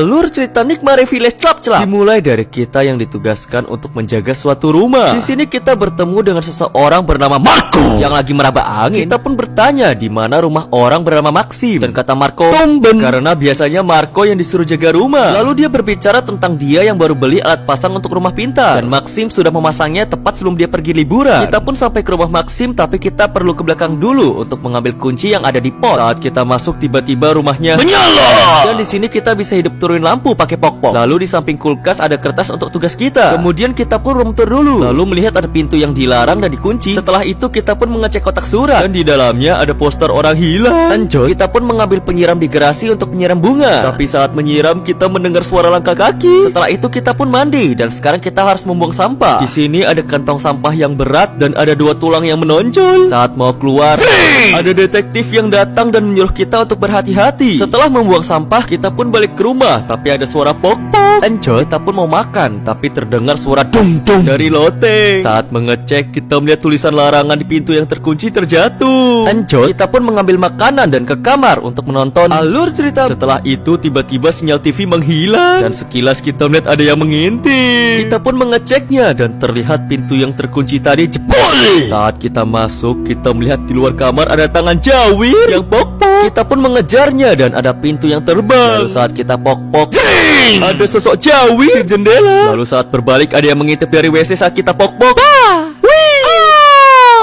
Alur cerita Nigmare Village Celap-celap dimulai dari kita yang ditugaskan untuk menjaga suatu rumah. Di sini kita bertemu dengan seseorang bernama Marco yang lagi meraba angin. Kita pun bertanya di mana rumah orang bernama Maxim, dan kata Marco, "Tumben," karena biasanya Marco yang disuruh jaga rumah. Lalu dia berbicara tentang dia yang baru beli alat pasang untuk rumah pintar, dan Maxim sudah memasangnya tepat sebelum dia pergi liburan. Kita pun sampai ke rumah Maxim, tapi kita perlu ke belakang dulu untuk mengambil kunci yang ada di pot. Saat kita masuk, tiba-tiba rumahnya menyala, dan di sini kita bisa hidup turunin lampu pakai pok-pok. Lalu di samping kulkas ada kertas untuk tugas kita. Kemudian kita pun room tour dulu. Lalu melihat ada pintu yang dilarang dan dikunci. Setelah itu kita pun mengecek kotak surat, dan di dalamnya ada poster orang hilang. Lanjut, kita pun mengambil penyiram di garasi untuk menyiram bunga. Tapi saat menyiram kita mendengar suara langkah kaki. Setelah itu kita pun mandi, dan sekarang kita harus membuang sampah. Di sini ada kantong sampah yang berat dan ada dua tulang yang menonjol. Saat mau keluar, ada detektif yang datang dan menyuruh kita untuk berhati-hati. Setelah membuang sampah, kita pun balik ke rumah, tapi ada suara pok-pok. Lanjut, kita pun mau makan, tapi terdengar suara dung-dung dari loteng. Saat mengecek, kita melihat tulisan larangan di pintu yang terkunci terjatuh. Lanjut, kita pun mengambil makanan dan ke kamar untuk menonton alur cerita. Setelah itu, tiba-tiba sinyal TV menghilang, dan sekilas kita melihat ada yang mengintip. Kita pun mengeceknya, dan terlihat pintu yang terkunci tadi jebol. Saat kita masuk, kita melihat di luar kamar ada tangan jawir yang pok-pok. Kita pun mengejarnya, dan ada pintu yang terbang. Lalu saat kita pok-pok, ada sosok jawir di jendela. Lalu saat berbalik, ada yang mengintip dari WC saat kita pok-pok.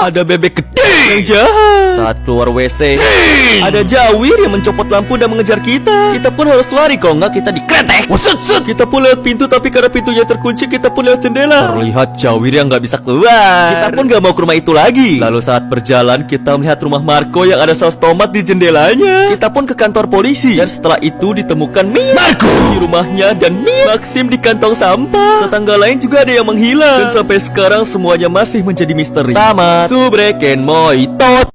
Ada bebek gede yang jahat. Saat keluar WC, ada jawir yang mencopot lampu dan mengejar kita. Kita pun harus lari, kalau nggak kita dikretek. Kita pun lewat pintu, tapi karena pintunya terkunci, kita pun lewat jendela. Terlihat jawir yang nggak bisa keluar. Kita pun nggak mau ke rumah itu lagi. Lalu saat berjalan, kita melihat rumah Marco yang ada saus tomat di jendelanya. Kita pun ke kantor polisi, dan setelah itu ditemukan Marco di rumahnya dan Maxim di kantong sampah. Tetangga lain juga ada yang menghilang, dan sampai sekarang semuanya masih menjadi misteri. Tamat. Subreken moi tot.